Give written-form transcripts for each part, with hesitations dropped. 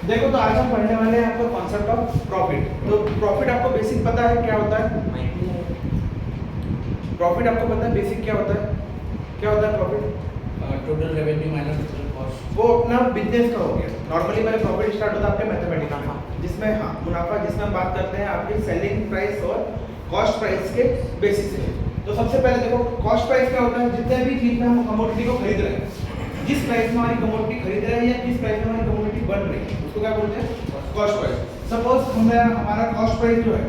देखो तो आज हम पढ़ने वाले हैं आपको कॉन्सेप्ट ऑफ प्रॉफिट। तो प्रॉफिट आपको बेसिक पता है क्या होता है? प्रॉफिट आपको पता है बेसिक क्या होता है? क्या होता है profit? Total revenue minus total cost. वो अपना बिजनेस का हो गया। नॉर्मली पहले प्रॉफिट स्टार्ट होता है आपके मैथमेटिक्स में, जिसमें मुनाफा, जिसमें हम बात करते हैं आपके सेलिंग प्राइस और कॉस्ट प्राइस के बेसिस पे। तो सबसे पहले देखो कॉस्ट प्राइस क्या होता है? जितने भी चीज में हम कमोडिटी को खरीद रहे हैं, जिस प्राइस में हमारी कमोडिटी खरीद रहे हैं या जिस प्राइस में हमारी कमोडिटी बन रही है, उसको क्या बोलते हैं? Cost price. सपोज हमारा कॉस्ट प्राइस जो है,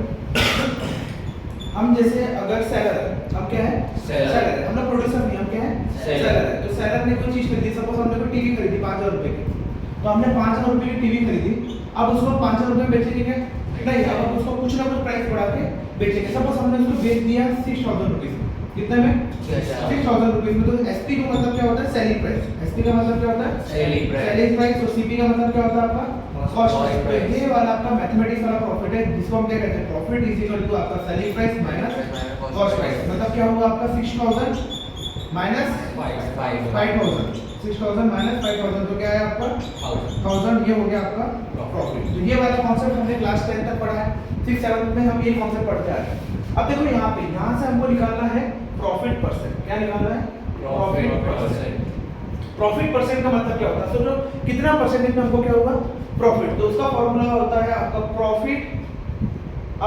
हम जैसे अगर सेलर है, हम क्या है? सेलर है। हम लोग प्रोड्यूसर नहीं, हम क्या है? सेलर है। तो सेलर ने कोई चीज खरीदी, सपोज हमने कोई टीवी खरीदी 5000 रुपए की, तो हमने 5000 रुपए की टीवी खरीदी। अब उसको 5000 रुपए में बेचेंगे क्या? नहीं, अब हम उसको कुछ ना कुछ प्राइस बढ़ा के बेचेंगे। सपोज हमने उसको बेच दिया 6000 रुपीस में। कितने में? 6000 रुपीस में। तो एसपी का मतलब क्या होता है? Selling price. एसपी का मतलब क्या होता है? Selling price. Selling price. और सीपी का मतलब क्या होता है आपका? Cost price. तो ये वाला आपका मैथमेटिक्स वाला प्रॉफिट है, जिसको हम क्या कहते हैं? प्रॉफिट इज इक्वल टू आपका selling price minus cost price. मतलब क्या होगा आपका? 6000 माइनस 5000। 6000 माइनस 5000 तो क्या है आपका? 1000। ये हो गया आपका प्रॉफिट। तो ये वाला कॉन्सेप्ट हमने क्लास 10 तक पढ़ा है। 6 7 में हम ये कॉन्सेप्ट पढ़ते आ रहे हैं। अब देखो यहाँ पे, यहाँ से हमको निकालना है प्रॉफिट परसेंट। क्या निकालना है? Profit percent. प्रॉफिट परसेंट का मतलब क्या होता है? सोचो कितना परसेंटेज में हमको क्या होगा? प्रॉफिट। तो उसका फॉर्मूला होता है आपका profit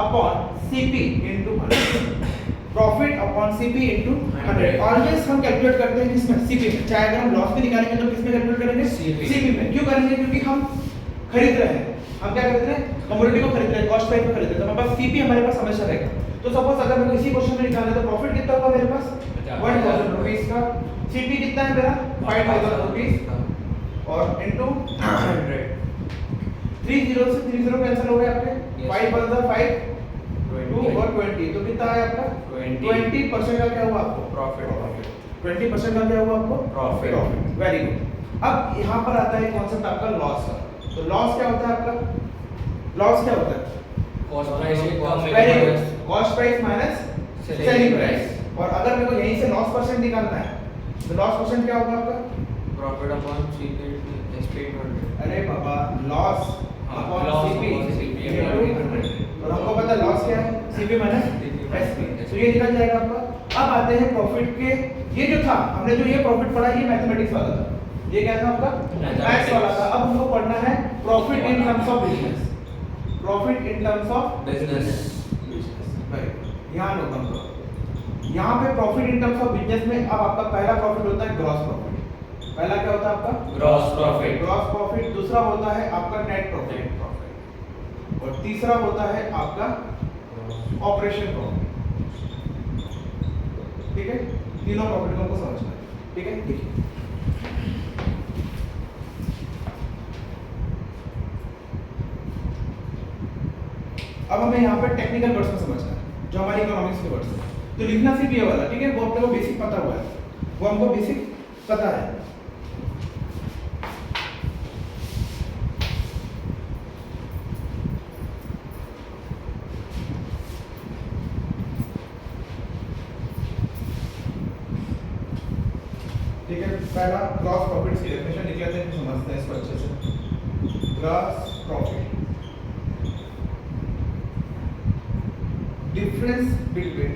upon CP into 100। Profit upon CP into 100। Always हम कैलकुलेट करते हैं किसमें? सीपी में। चाहे अगर हम लॉस भी निकालेंगे तो किसमें कैलकुलेट करेंगे? सीपी में। क्यों करेंगे? क्योंकि हम खरीद रहे हैं। हम क्या खरीद रहे हैं? कमोडिटी को खरीद रहे हैं, कॉस्ट प्राइस में खरीद रहे हैं। तो हमारे पास सीपी हमारे पास हमेशा रहेगा। तो सपोज अगर मैं इसी क्वेश्चन में निकालना है तो प्रॉफिट कितना होगा मेरे पास? 1000 रुपीस का। सीपी कितना है मेरा? 5000 रुपीस और इनटू 100। 30 से 30 कैंसिल हो गए आपके। 5 × 5 2 और 20। तो कितना है आपका? 20% का क्या हुआ आपको? प्रॉफिट। 20% का क्या हुआ आपको? प्रॉफिट। Very good. अब यहाँ पर आता है कॉन्सेप्ट आपका लॉस का। तो लॉस क्या होता है आपका? लॉस क्या होता है? Cost price very good. Cost price minus selling price. और अगर मेरे को यहीं से लॉस परसेंट निकालना है तो लॉस परसेंट क्या होगा आपका? Profit upon CP SP. अरे बाबा, लॉस अपॉन सीपी। और हमको पता है लॉस क्या है? CP minus SP. तो ये निकल जाएगा आपका। अब आते हैं प्रॉफिट के। ये जो था, हमने जो ये प्रॉफिट पढ़ा, ये मैथमेटिक्स वाला था। ये क्या था आपका? मैथ्स वाला था। अब हमको पढ़ना है profit in terms of business. Profit in terms of business. यहाँ नोट डाउन करो। यहाँ पे profit in terms of business में अब आपका पहला प्रॉफिट होता है ग्रॉस प्रॉफिट। पहला क्या होता है आपका? Gross profit. Gross profit. दूसरा होता है आपका नेट प्रॉफिट। और तीसरा होता है आपका ऑपरेशन प्रॉफिट। ठीक है? तीनों प्रॉफिट को हमको समझना है। ठीक है? देखिए अब हमें यहाँ पे टेक्निकल वर्ड्स में समझना है, जो हमारी इकोनॉमिक्स के वर्ड्स हैं। तो लिखना सिर्फ ये वाला, ठीक है? वो अपने को बेसिक पता हुआ है, वो हमको बेसिक पता है। ठीक है? पहला ग्रॉस प्रॉफिट की डेफिनेशन लिख लेते हैं, समझते हैं इसको अच्छे से। Gross profit, difference between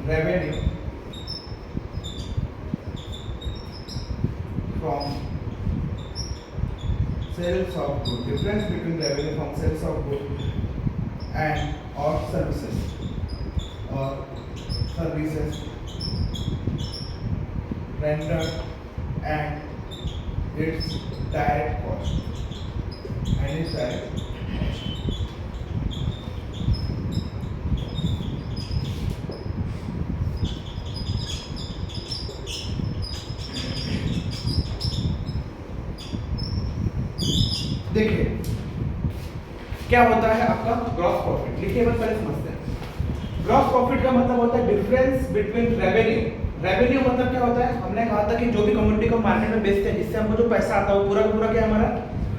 revenue from sales of goods, difference between revenue from sales of goods and or services rendered and its direct cost. देखिए क्या होता है आपका ग्रॉस प्रॉफिट। लिखिए बस पहले समझते हैं। ग्रॉस प्रॉफिट का मतलब होता है डिफरेंस बिटवीन रेवेन्यू। रेवेन्यू मतलब क्या होता है? हमने कहा था कि जो भी कमोडिटी को मार्केट में बेचते हैं, जिससे हमको जो पैसा आता है वो पूरा पूरा क्या है हमारा?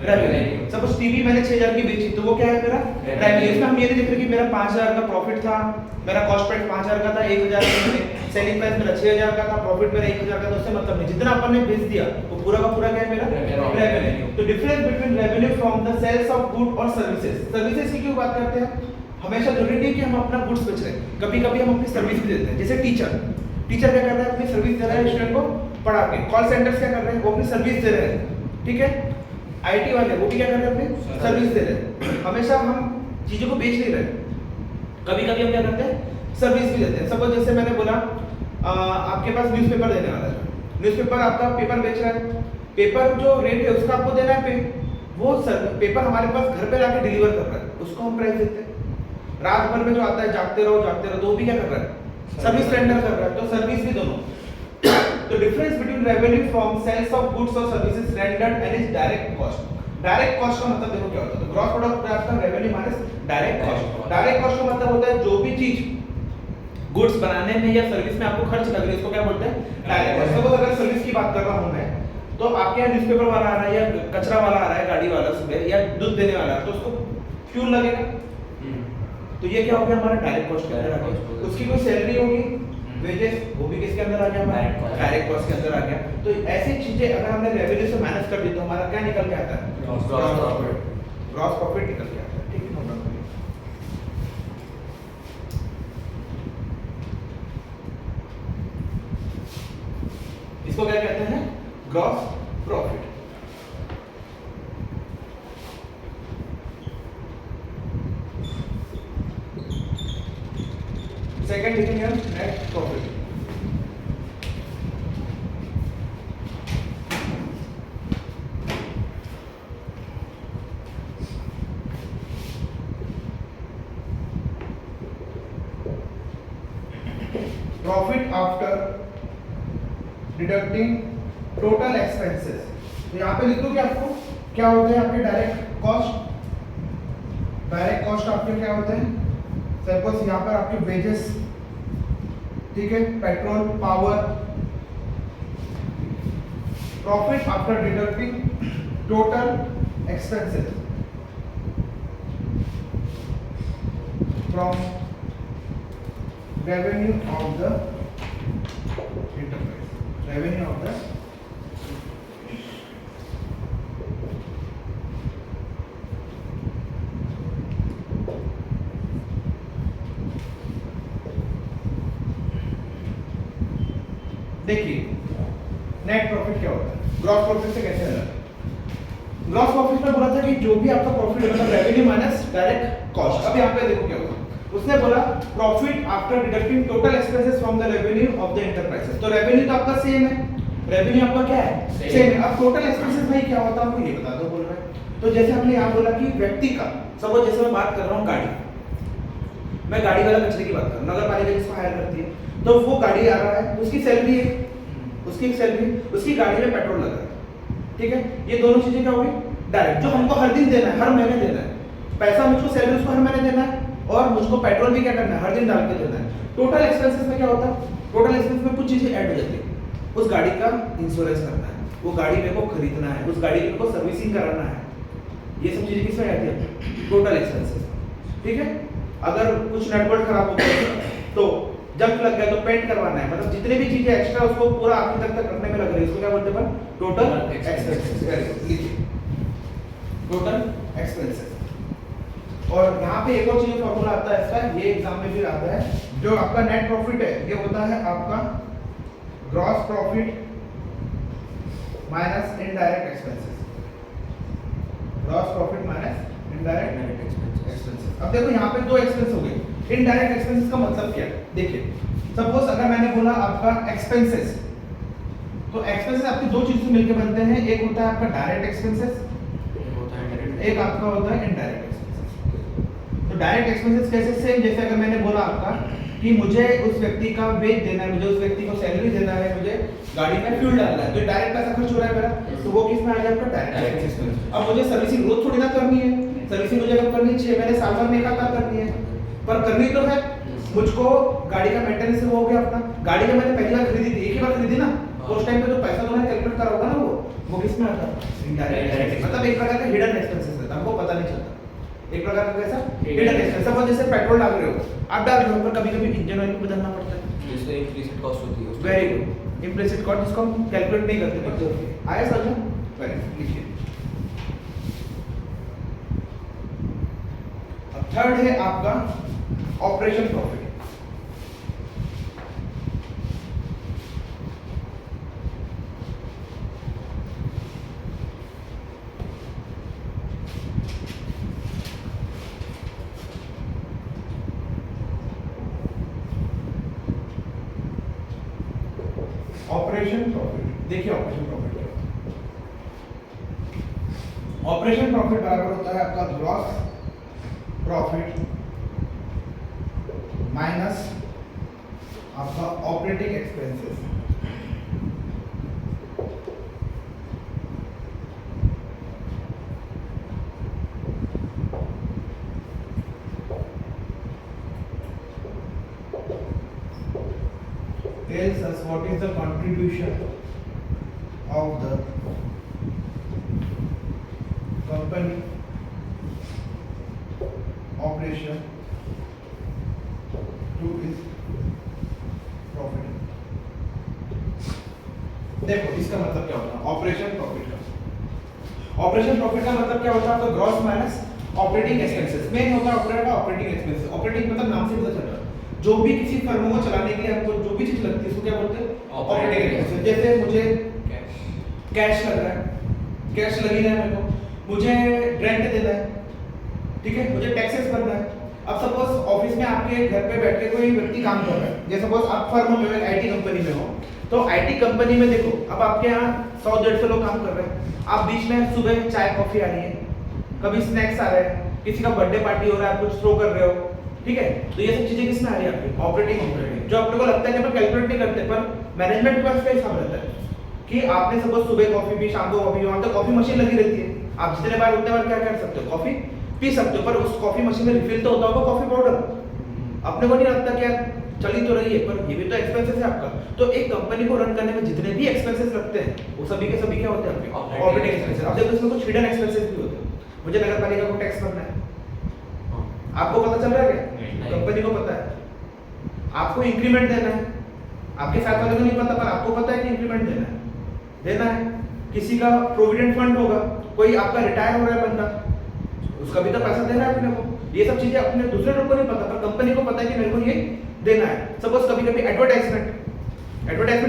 रेवेन्यू। सपोज टीवी मैंने 6000 की बेची, तो वो क्या है मेरा? रेवेन्यू। इसमें हम ये नहीं देख रहे कि मेरा 5000 का प्रॉफिट था, मेरा कॉस्ट प्राइस 5000 का था, 1000 मैंने सेलिंग प्राइस मेरा 6000 का था, प्रॉफिट मेरा 1000 का था, उससे मतलब नहीं, जितना अपन ने बेच दिया वो पूरा का पूरा क्या है मेरा रेवेन्यू। तो difference between revenue from the sales of good और सर्विसेज। सर्विसेज की क्यों बात करते हैं? हमेशा जरूरी नहीं कि हम अपना गुड्स बेच रहे हैं, कभी कभी हम अपनी सर्विस भी देते हैं। जैसे टीचर क्या कर रहा है? अपनी सर्विस दे रहा है स्टूडेंट को पढ़ा के। कॉल सेंटर्स क्या कर रहे हैं? वो अपनी सर्विस दे रहे हैं, ठीक है। आईटी वाले वो भी क्या कर रहे हैं? अपनी सर्विस दे रहे हैं। हमेशा हम चीजों को बेच नहीं रहे, कभी कभी हम क्या करते हैं? सर्विस भी देते हैं। सपोज जैसे मैंने बोला आपके पास न्यूज़पेपर देने वाला है, न्यूज़पेपर आपका पेपर बेच रहा है, पेपर जो रेट है उसका आपको देना है पे, वो पेपर हमारे पास घर पे लाके डिलीवर कर रहा है, उसको हम प्राइस देते हैं। रात भर में जो आता है जागते रहो तो वो भी क्या कर रहा है? सर्विस रेंडर कर रहा है। तो सर्विस भी दोनों। तो difference between revenue from sales of goods और services rendered and is direct cost. Direct cost का मतलब देखो क्या होता है? तो ग्रॉस प्रोडक्ट आपका revenue minus direct cost. Direct cost का मतलब होता है जो भी चीज गुड्स बनाने में या सर्विस में आपको खर्च लग रही है उसको क्या बोलते हैं? Direct cost. सपोज अगर सर्विस की बात कर रहा हूं मैं, तो आपके यहाँ न्यूज़पेपर वाला आ रहा है या कचरा वाला आ रहा है, गाड़ी वाला सुबह या दूध देने वाला, तो उसको फ्यूल लगेगा। तो ये क्या हो गया? हमारा डायरेक्ट कॉस्ट के अंदर आ गया। उसकी कोई सैलरी होगी, वेजेस, वो भी किसके अंदर आ गया? हमारा डायरेक्ट कॉस्ट के अंदर आ गया। तो ऐसी चीजें अगर हमने रेवेन्यू से माइनस कर दी तो हमारा क्या निकल के आता है? ग्रॉस प्रॉफिट निकल के आता है, ठीक है। इसको क्या कहते हैं? Gross profit. सेकंड लिखेंगे हम net profit. Profit after deducting total expenses. तो यहाँ पे लिख दो कि आपको क्या होते हैं आपके डायरेक्ट कॉस्ट। डायरेक्ट कॉस्ट आपके क्या होते हैं? सपोज यहाँ पर आपके वेजेस, ठीक है, petrol, power. Profit after deducting total expenses from revenue of the enterprise, revenue of the देखिए नेट प्रॉफिट क्या होता है, ग्रॉस प्रॉफिट से कैसे अलग है। ग्रॉस प्रॉफिट में बोला था कि जो भी आपका प्रॉफिट है मतलब रेवेन्यू माइनस डायरेक्ट कॉस्ट। अब यहाँ पे देखो क्या होगा, उसने बोला profit after deducting total expenses from the revenue of the enterprises. तो रेवेन्यू तो आपका सेम है, रेवेन्यू आपका क्या है? सेम है। अब टोटल एक्सपेंसेस भाई क्या होता है आपको ये बता दो बोल रहा है। तो जैसे हमने यहाँ बोला कि व्यक्ति का, सपोज जैसे मैं बात कर रहा हूँ गाड़ी, मैं गाड़ी वाला कचरे की बात कर रहा हूँ, नगर पालिका जिसको हायर करती है, तो वो गाड़ी आ रहा है, उसकी सैलरी है, उसकी सैलरी, उसकी गाड़ी में पेट्रोल लग रहा है, ठीक है। ये दोनों चीजें क्या होगी? डायरेक्ट, जो हमको हर दिन देना है, हर महीने देना है पैसा, मुझको सैलरी उसको हर महीने देना है, और मुझको पेट्रोल भी क्या करना है? हर दिन डाल के देना है। टोटल एक्सपेंसेस में क्या होता है? टोटल एक्सपेंस में कुछ चीजें ऐड हो जाती है। उस गाड़ी का इंश्योरेंस करना है, वो गाड़ी मेरे को खरीदना है, उस गाड़ी को सर्विसिंग कराना है, ये सब चीजें किसमें आती है? टोटल एक्सपेंसेस, ठीक है। अगर कुछ नट बोल्ट खराब हो गया तो जंग लग गया तो पेंट करवाना है, मतलब जितने भी चीजें एक्स्ट्रा उसको पूरा आखिर तक रखने में लग रही है, उसको क्या बोलते हैं? Total expenses. लिखिए टोटल एक्सपेंसेस। और यहाँ पे एक और चीज फॉर्मूला आता है इसका, ये एग्जाम में भी आता है, जो आपका नेट प्रॉफिट है ये होता है आपका gross profit minus indirect expenses. Gross profit minus indirect expenses. अब देखो यहाँ पे दो एक्सपेंस हो गए। इनडायरेक्ट एक्सपेंसेस का मतलब क्या है? देखिए सपोज अगर मैंने बोला आपका एक्सपेंसेस, तो एक्सपेंसेस आपके दो चीज से मिलकर बनते हैं, एक होता है आपका डायरेक्ट एक्सपेंसेस, एक आपका होता है इनडायरेक्ट एक्सपेंसेस। तो डायरेक्ट एक्सपेंसेस कैसे? सेम जैसे अगर मैंने बोला आपका कि मुझे उस व्यक्ति का वेज देना है, मुझे उस व्यक्ति को सैलरी देना है, मुझे गाड़ी में फ्यूल डालना है, तो डायरेक्ट पैसा खर्च हो रहा है मेरा, तो वो किस में आ गया? आपका डायरेक्ट एक्सपेंस। अब मुझे सर्विसिंग रोज थोड़ी ना करनी है, सर्विसिंग मुझे अगर करनी 6 महीने साल भर में एक आध करनी है, पर करनी तो है। मुझको गाड़ी का मेंटेनेंस हो गया अपना, गाड़ी का मैंने पहली बार खरीदी थी, एक ही बार खरीदी ना, उस टाइम पे तो पैसा तो मैंने कैलकुलेट करा होगा ना, वो किस में आता है? इनडायरेक्ट। मतलब एक प्रकार का हिडन एक्सपेंसेस रहता है, हमको पता नहीं चलता, एक प्रकार का कैसा Hidden हिडन एक्सपेंस। सपोज जैसे पेट्रोल डाल रहे हो, आप डाल रहे हो पर कभी-कभी इंजन ऑयल भी बदलना पड़ता है। जिससे इम्प्लिसिट कॉस्ट होती है। Very good. इम्प्लिसिट कॉस्ट जिसको हम कैलकुलेट नहीं करते बच्चों। आया समझ? वेरी गुड, लिखिए। अब थर्ड है आपका ऑपरेशन प्रॉफिट। ऑपरेशन प्रॉफिट, देखिए ऑपरेशन प्रॉफिट क्या होता है। ऑपरेशन प्रॉफिट बराबर होता है आपका ग्रॉस प्रॉफिट माइनस आपका operating expenses. Tells us what is the contribution of the company operation to its profit। देखो इसका मतलब क्या होता है ऑपरेशन प्रॉफिट का। ऑपरेशन प्रॉफिट का मतलब क्या होता है आपका gross minus operating expenses. Main होता है ऑपरेटर का ऑपरेटिंग एक्सपेंसेस। ऑपरेटिंग मतलब नाम से पता चल रहा है, जो भी किसी फर्म को चलाने के लिए हमको जो भी चीज लगती है उसको क्या बोलते हैं ऑपरेटिंग एक्सपेंसेस। जैसे मुझे कैश लग रहा है, कैश लग ही रहा है मेरे को, मुझे रेंट देना है, ठीक है, मुझे टैक्सेस भरना है। अब सपोज ऑफिस में आपके घर पे बैठ के कोई व्यक्ति काम कर रहा है, जैसे सपोज आप फर्म में आईटी कंपनी में हो, तो आईटी कंपनी में देखो अब आपके यहाँ 100-150 लोग काम कर रहे हैं। आप बीच में सुबह चाय कॉफी आ रही है, कभी स्नैक्स आ रहे हैं, किसी का बर्थडे पार्टी हो रहा है, आप कुछ थ्रो कर रहे हो, ठीक है, तो ये सब चीजें किसमें आ रही है आपकी ऑपरेटिंग। जो अपने को लगता है कि अपन कैलकुलेट नहीं करते, पर मैनेजमेंट के पास क्या हिसाब रहता है कि आपने सपोज सुबह कॉफी पी, शाम को कॉफी पी, वहां तो कॉफी मशीन लगी रहती है, आप जितने बार उतने बार क्या कर सकते हो कॉफी पी सकते हो, पर उस कॉफी मशीन में रिफिल तो होता होगा कॉफी पाउडर। अपने को नहीं लगता कि यार चली तो रही है, पर ये भी तो एक्सपेंसेस है आपका। तो एक कंपनी को रन करने में जितने भी एक्सपेंसेस लगते हैं वो सभी के सभी क्या होते हैं आपके ऑपरेटिंग एक्सपेंसेस। अब देखो इसमें कुछ हिडन एक्सपेंसेस भी होते हैं। मुझे नगर पालिका को टैक्स भरना है, आपको पता चल रहा है क्या? कंपनी को पता है। आपको इंक्रीमेंट देना है, आपके साथ वाले को नहीं पता, पर आपको पता है कि इंक्रीमेंट देना है। किसी का प्रोविडेंट फंड होगा, कोई आपका रिटायर हो रहा है बंदा, उसका भी तो पैसा देना है अपने को। ये सब चीजें अपने दूसरे लोग को नहीं पता, पर कंपनी को पता है कि मेरे को ये देना है। सपोज कभी कभी एडवर्टाइजमेंट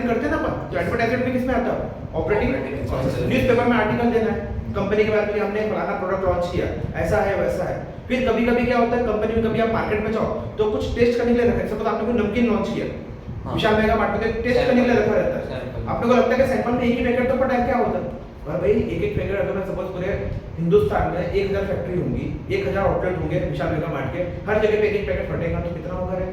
करते हैं ना अपन, तो एडवर्टाइजमेंट भी किसमें आता है ऑपरेटिंग। न्यूज़पेपर में आर्टिकल देना है कंपनी के बारे में, हमने फलाना प्रोडक्ट लॉन्च किया, ऐसा है वैसा है। फिर कभी कभी क्या होता है कंपनी में, कभी आप मार्केट में जाओ तो कुछ टेस्ट करने के लिए रखा है। सपोज आपने कोई नमकीन लॉन्च किया, विशाल मेगा मार्ट में टेस्ट करने के लिए रखा रहता है। आपने को लगता है कि सैंपल में एक ही पैकेट तो पता है क्या होता है, पर भाई एक पैकेट अगर मैं सपोज पूरे हिंदुस्तान में 1000 फैक्ट्री होंगी, 1000 आउटलेट होंगे विशाल मेगा मार्ट के, हर जगह पे एक पैकेट फटेगा तो कितना होगा रे?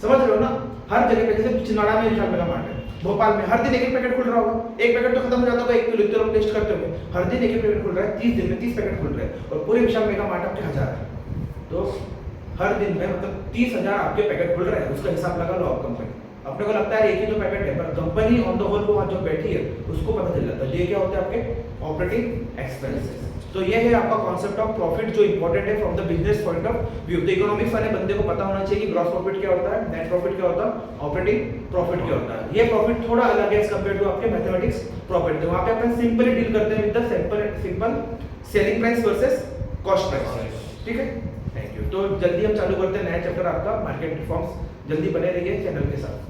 समझ रहे हो ना? हर जगह पे, जैसे चिनाड़ा में विशाल मेगा मार्ट है, भोपाल में हर दिन एक पैकेट खुल रहा होगा, एक पैकेट तो खत्म हो जाता होगा, 1 किलो इतने लोग टेस्ट करते होंगे, हर दिन एक पैकेट खुल रहा है, 30 दिन में 30 पैकेट खुल रहे हैं, और पूरे विशाल मेगा मार्ट आपके 1000 है, तो हर दिन में मतलब 30,000 आपके पैकेट खुल रहे हैं। उसका हिसाब लगा लो आप कंपनी। अपने को लगता है एक ही तो पैकेट है, पर कंपनी ऑन द होल वो जो बैठी है उसको पता चल जाता है ये क्या होते हैं आपके ऑपरेटिंग एक्सपेंसेस। तो ये है आपका कॉन्सेप्ट ऑफ प्रॉफिट जो इंपॉर्टेंट है from the business point of view. तो इकोनॉमिक्स वाले बंदे को पता होना चाहिए कि ग्रॉस प्रॉफिट क्या होता है, नेट प्रॉफिट क्या होता है, ऑपरेटिंग प्रॉफिट क्या होता है। ये प्रॉफिट थोड़ा अलग है एज कंपेयर टू आपके मैथमेटिक्स प्रॉफिट। तो वहां पे अपन सिंपली डील करते हैं with the simple selling price versus cost price. ठीक है, थैंक यू। तो जल्दी हम चालू करते हैं नया चैप्टर आपका मार्केट रिफॉर्म्स। जल्दी बने रहिए चैनल के साथ।